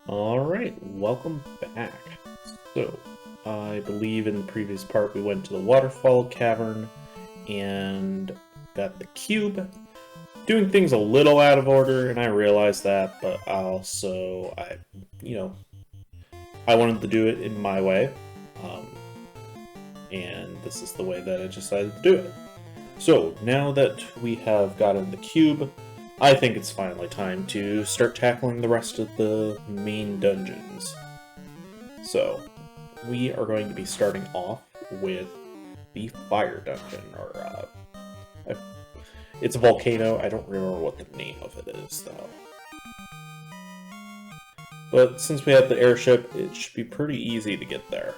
Alright, welcome back. So, I believe in the previous part we went to the waterfall cavern and got the cube. Doing things a little out of order, and I realized that, but I wanted to do it in my way. Um, and this is the way that I decided to do it. So, now that we have gotten the cube, I think it's finally time to start tackling the rest of the main dungeons. So, we are going to be starting off with the fire dungeon, it's a volcano. I don't remember what the name of it is, though. But since we have the airship, it should be pretty easy to get there.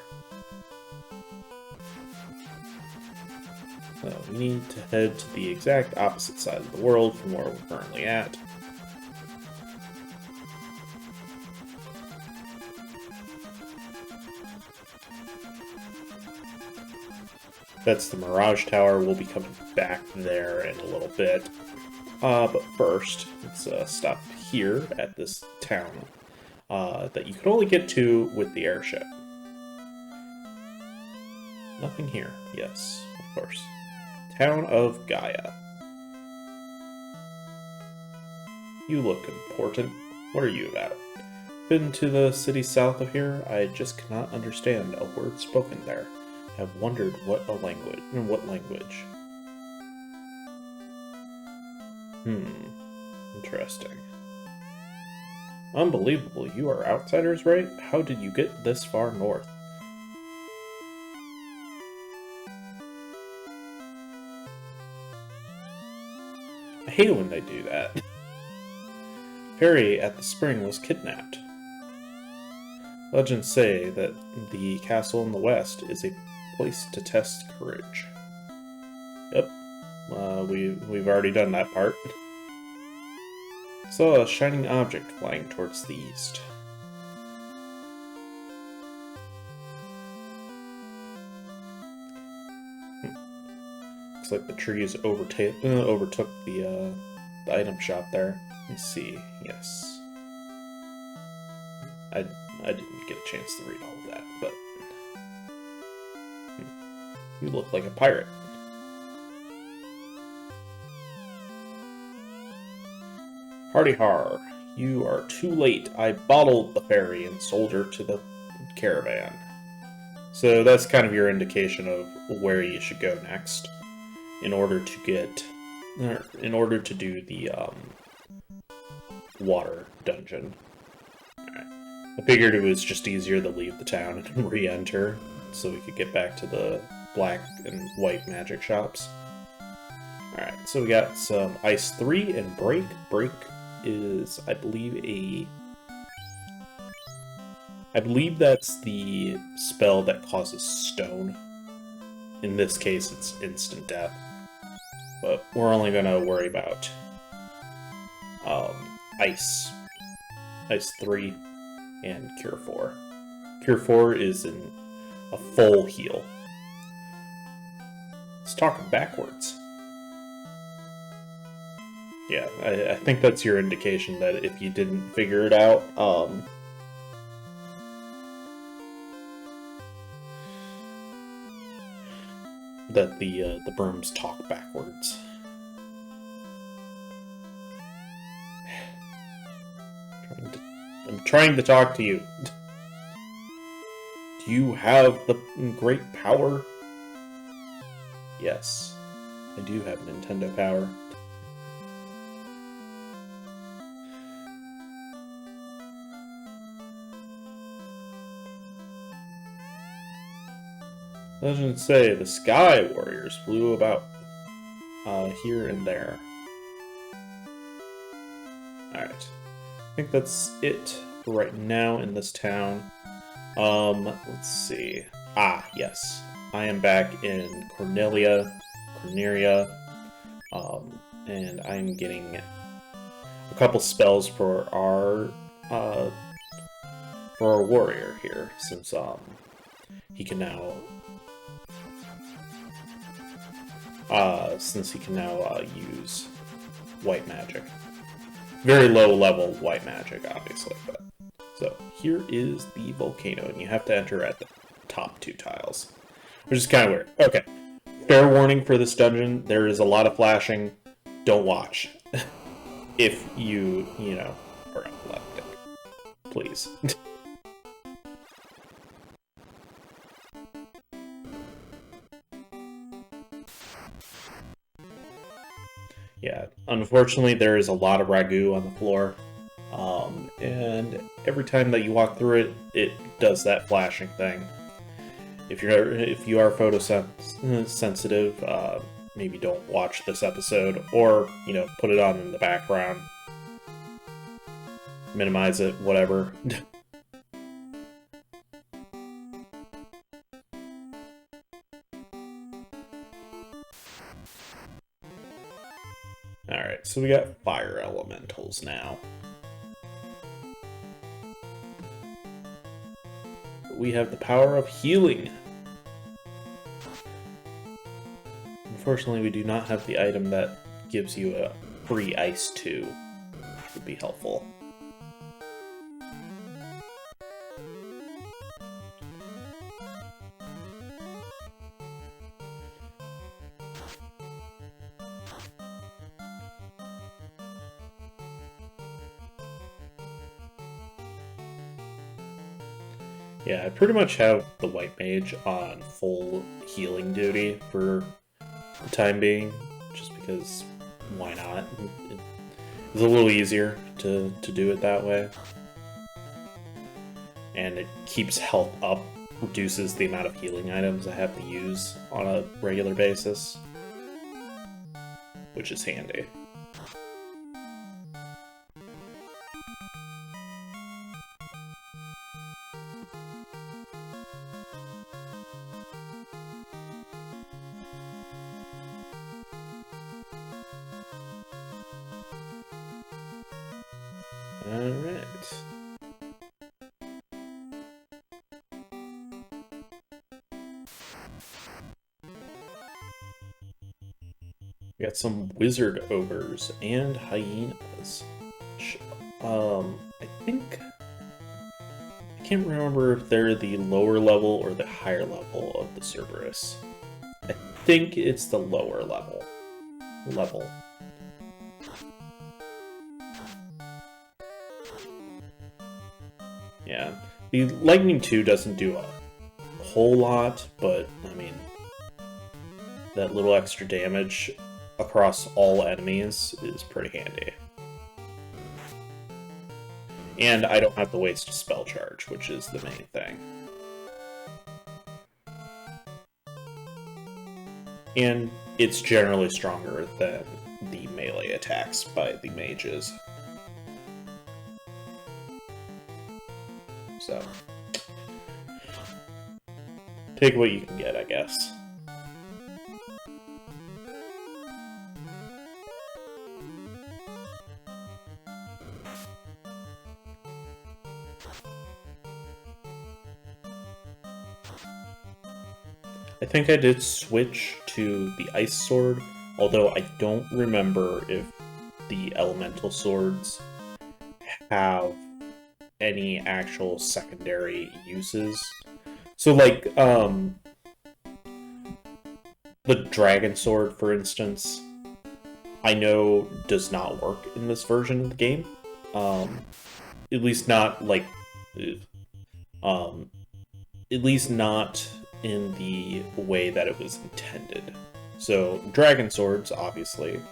So we need to head to the exact opposite side of the world from where we're currently at. That's the Mirage Tower. We'll be coming back there in a little bit. But first, let's stop here at this town that you can only get to with the airship. Nothing here. Yes, of course. Town of Gaia. You look important. What are you about? Been to the city south of here? I just cannot understand a word spoken there. Have wondered what language. Interesting. Unbelievable, you are outsiders, right? How did you get this far north? I hate it when they do that. Kary at the spring was kidnapped. Legends say that the castle in the west is a place to test courage. Yep, we've already done that part. Saw a shining object flying towards the east. Looks like the trees overtook the item shop there. Let's see. Yes, I didn't get a chance to read all of that, but you look like a pirate. Hardy har, you are too late. I bottled the ferry and sold her to the caravan. So that's kind of your indication of where you should go next in order to do the water dungeon. Alright. I figured it was just easier to leave the town and re-enter so we could get back to the black and white magic shops. Alright, so we got some Ice 3 and Break. Break is, I believe that's the spell that causes stone. In this case, it's instant death. But we're only going to worry about Ice 3 and Cure 4. Cure 4 is a full heal. It's talking backwards. Yeah, I think that's your indication that if you didn't figure it out, that the brooms talk backwards. I'm trying to talk to you. Do you have the great power? Yes, I do have Nintendo power. Legends say the Sky Warriors flew about here and there. Alright. I think that's it for right now in this town. Let's see. Ah, yes. I am back in Corneria, and I'm getting a couple spells for our warrior here, since he can now use white magic. Very low level white magic, obviously, but so here is the volcano, and you have to enter at the top 2 tiles, which is kind of weird. Okay, fair warning for this dungeon, there is a lot of flashing. Don't watch. If you know, are epileptic. Please. Yeah, unfortunately there is a lot of ragu on the floor. And every time that you walk through it, it does that flashing thing. If you are photosensitive, maybe don't watch this episode, or put it on in the background, minimize it, whatever. Alright, so we got fire elementals now. We have the power of healing. Unfortunately, we do not have the item that gives you a free ice 2. Would be helpful. Yeah, I pretty much have the white mage on full healing duty for the time being, just because why not? It's a little easier to do it that way. And it keeps health up, reduces the amount of healing items I have to use on a regular basis, which is handy. Alright. We got some wizard ogres and hyenas. I think... I can't remember if they're the lower level or the higher level of the Cerberus. I think it's the lower level. Yeah, the Lightning 2 doesn't do a whole lot, but, I mean, that little extra damage across all enemies is pretty handy. And I don't have to waste a spell charge, which is the main thing. And it's generally stronger than the melee attacks by the mages. So, take what you can get, I guess. I think I did switch to the ice sword, although I don't remember if the elemental swords have any actual secondary uses. So, like, the dragon sword, for instance, I know does not work in this version of the game. At least not, like, at least not in the way that it was intended. So, dragon swords, obviously,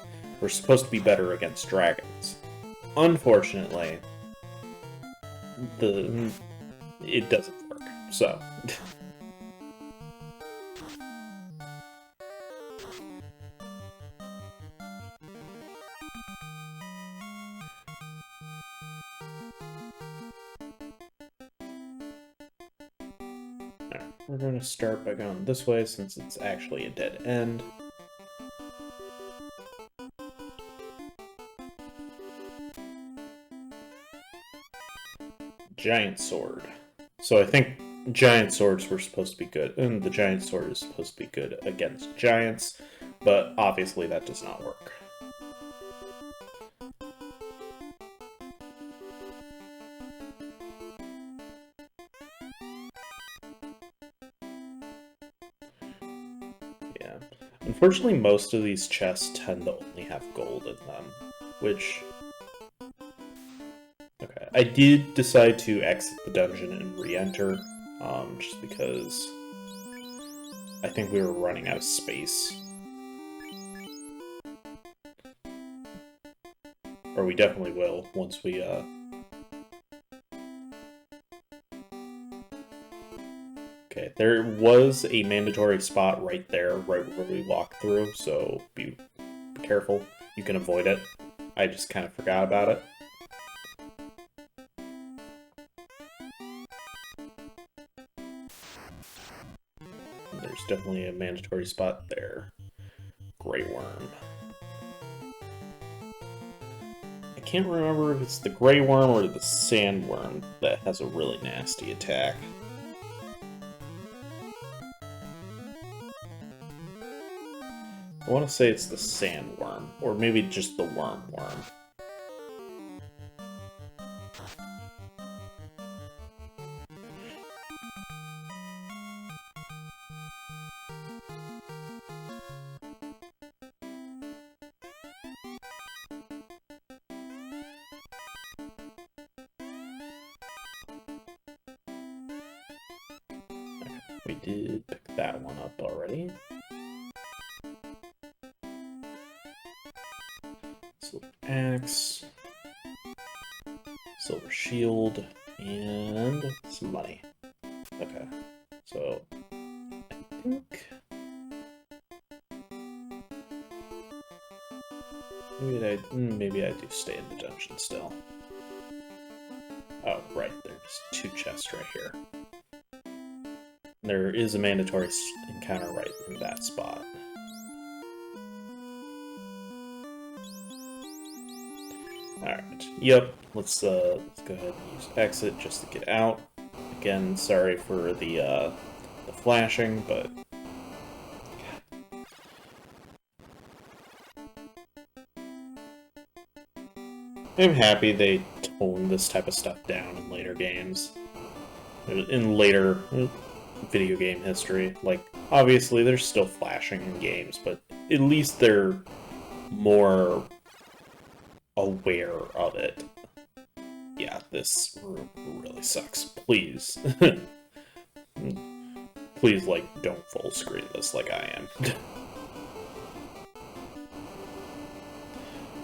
were supposed to be better against dragons. Unfortunately, it doesn't work, so. Alright, we're going to start by going this way since it's actually a dead end. Giant sword. So I think giant swords were supposed to be good, and the giant sword is supposed to be good against giants, but obviously that does not work. Yeah. Unfortunately, most of these chests tend to only have gold in them, which... Okay, I did decide to exit the dungeon and re-enter, just because I think we were running out of space. Or we definitely will, once we, Okay, there was a mandatory spot right there, right where we walked through, so be careful. You can avoid it. I just kind of forgot about it. There's definitely a mandatory spot there. Grey Worm. I can't remember if it's the Grey Worm or the Sandworm that has a really nasty attack. I want to say it's the Sandworm, or maybe just the Worm. We did pick that one up already. Silver Axe, Silver Shield, and some money. Okay, so I think maybe I do stay in the dungeon still. Oh, right, there's 2 chests right here. There is a mandatory encounter right in that spot. Alright, yep, let's go ahead and use exit just to get out. Again, sorry for the flashing, but... I'm happy they toned this type of stuff down in later games. In later video game history. Like, obviously, there's still flashing in games, but at least they're more aware of it. Yeah, this room really sucks. Please. Please, like, don't full screen this like I am.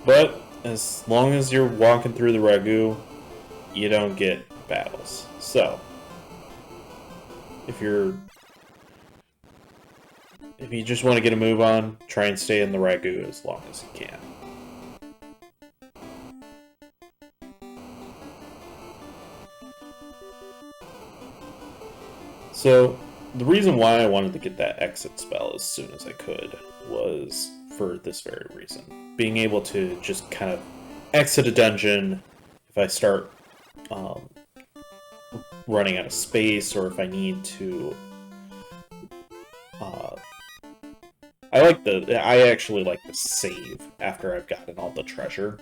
But, as long as you're walking through the ragu, you don't get battles. So, if you just want to get a move on, try and stay in the ragu as long as you can. So, the reason why I wanted to get that exit spell as soon as I could was for this very reason. Being able to just kind of exit a dungeon if I start running out of space, or if I need to... I actually like to save after I've gotten all the treasure,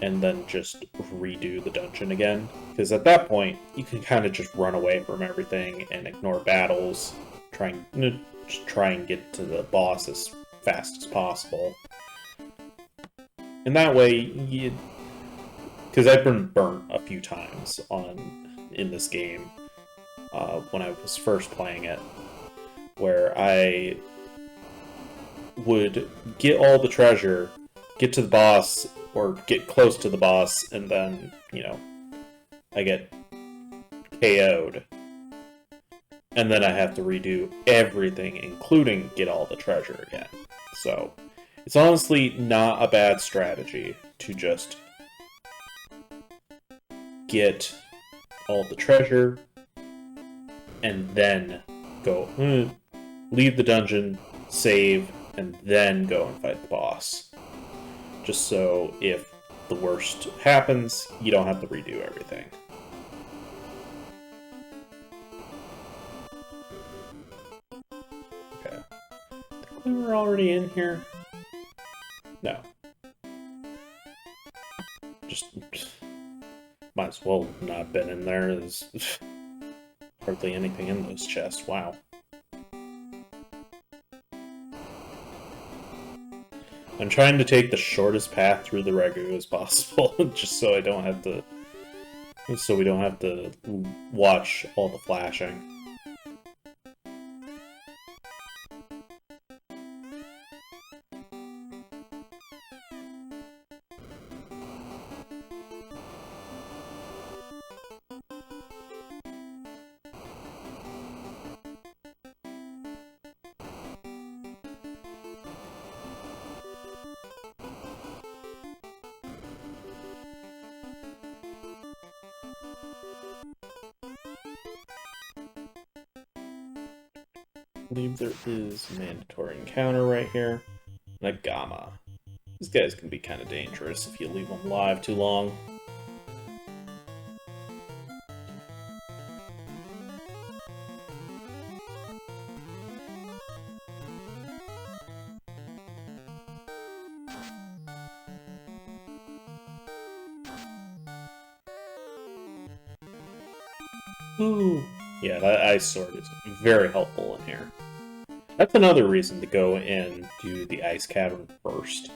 and then just redo the dungeon again. Because at that point, you can kind of just run away from everything and ignore battles, just try and get to the boss as fast as possible. And that way, because I've been burnt a few times in this game when I was first playing it, where I would get all the treasure, get to the boss, or get close to the boss, and then, you know, I get KO'd. And then I have to redo everything, including get all the treasure again. So, it's honestly not a bad strategy to just get all the treasure, and then go, leave the dungeon, save, and then go and fight the boss. Just so if the worst happens, you don't have to redo everything. Okay. I think we were already in here. No. Just might as well not have been in there. There's hardly anything in those chests. Wow. I'm trying to take the shortest path through the Ragu as possible, just so I don't have to... So we don't have to watch all the flashing. I believe there is a mandatory encounter right here. Nagama. These guys can be kind of dangerous if you leave them live too long. Ooh. Yeah, that ice sword is very helpful in here. That's another reason to go and do the ice cavern first.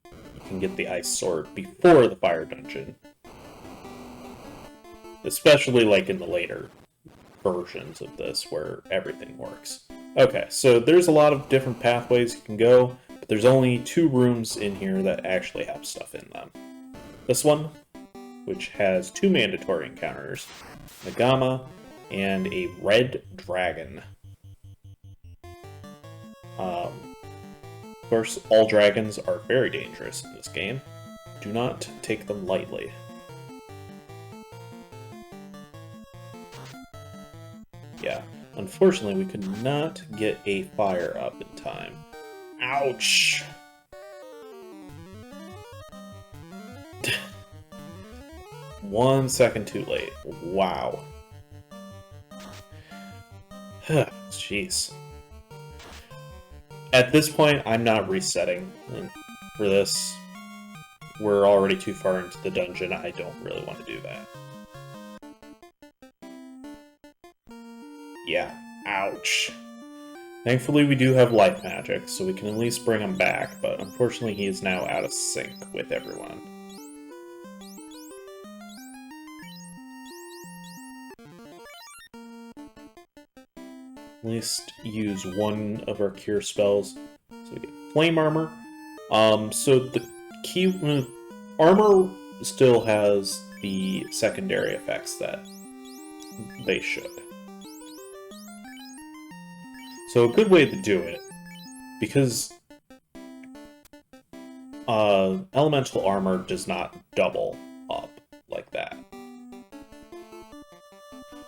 You can get the ice sword before the fire dungeon. Especially like in the later versions of this where everything works. Okay, so there's a lot of different pathways you can go, but there's only 2 rooms in here that actually have stuff in them. This one, which has 2 mandatory encounters, Nagama, and a red dragon. Of course, all dragons are very dangerous in this game. Do not take them lightly. Yeah, unfortunately we could not get a fire up in time. Ouch! 1 second too late. Wow. Jeez. At this point, I'm not resetting for this. We're already too far into the dungeon. I don't really want to do that. Yeah. Ouch. Thankfully, we do have life magic, so we can at least bring him back, but unfortunately he is now out of sync with everyone. At least use one of our cure spells. So we get flame armor. So the key armor still has the secondary effects that they should. So a good way to do it, because elemental armor does not double up like that.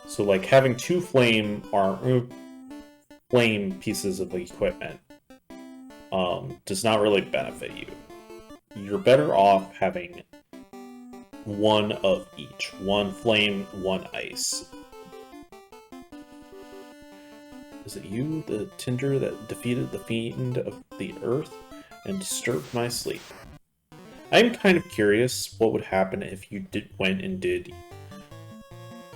So like having 2 flame pieces of equipment does not really benefit you. You're better off having 1 of each. 1 flame, 1 ice. Is it you, the Tinder, that defeated the fiend of the earth and disturbed my sleep? I'm kind of curious what would happen if you went and did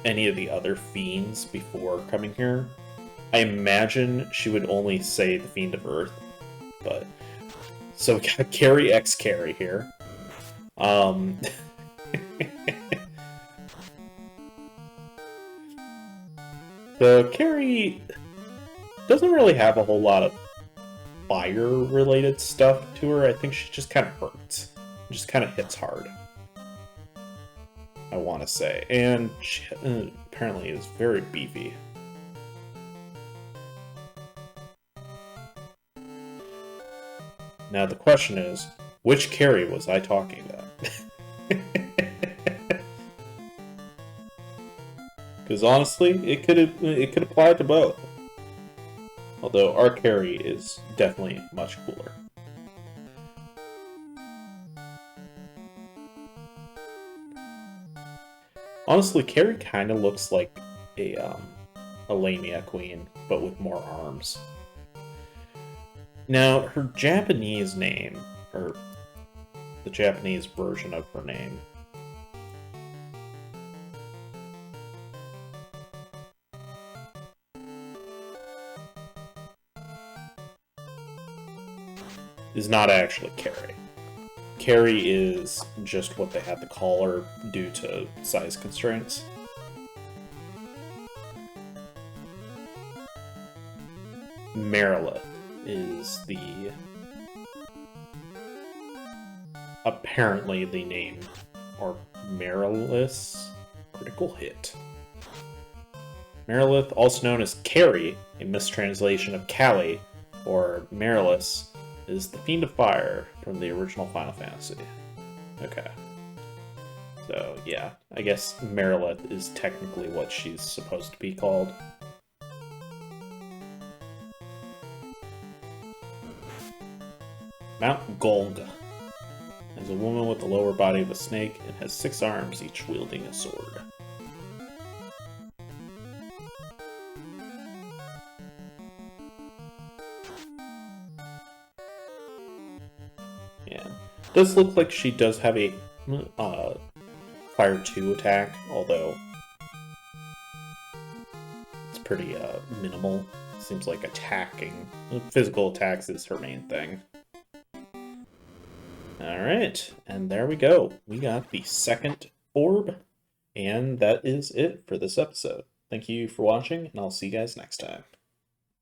any of the other fiends before coming here. I imagine she would only say the Fiend of Earth, but... So we got Kary x Kary here. So Kary doesn't really have a whole lot of fire-related stuff to her. I think she just kind of hurts. Just kind of hits hard. I want to say. And she apparently is very beefy. Now the question is, which Kary was I talking about? Because honestly, it could apply to both. Although our Kary is definitely much cooler. Honestly, Kary kind of looks like a Lamia queen, but with more arms. Now, her Japanese name, or the Japanese version of her name, is not actually Kary. Kary is just what they had to call her due to size constraints. Merilith is apparently the name, or Merilith, critical hit. Merilith, also known as Kary, a mistranslation of Kali, or Merilith, is the Fiend of Fire from the original Final Fantasy. Okay. So, yeah, I guess Merilith is technically what she's supposed to be called. Mount Golga is a woman with the lower body of a snake and has 6 arms, each wielding a sword. Yeah, does look like she does have a Fire 2 attack, although it's pretty minimal. Seems like physical attacks is her main thing. Alright, and there we go. We got the second orb, and that is it for this episode. Thank you for watching, and I'll see you guys next time.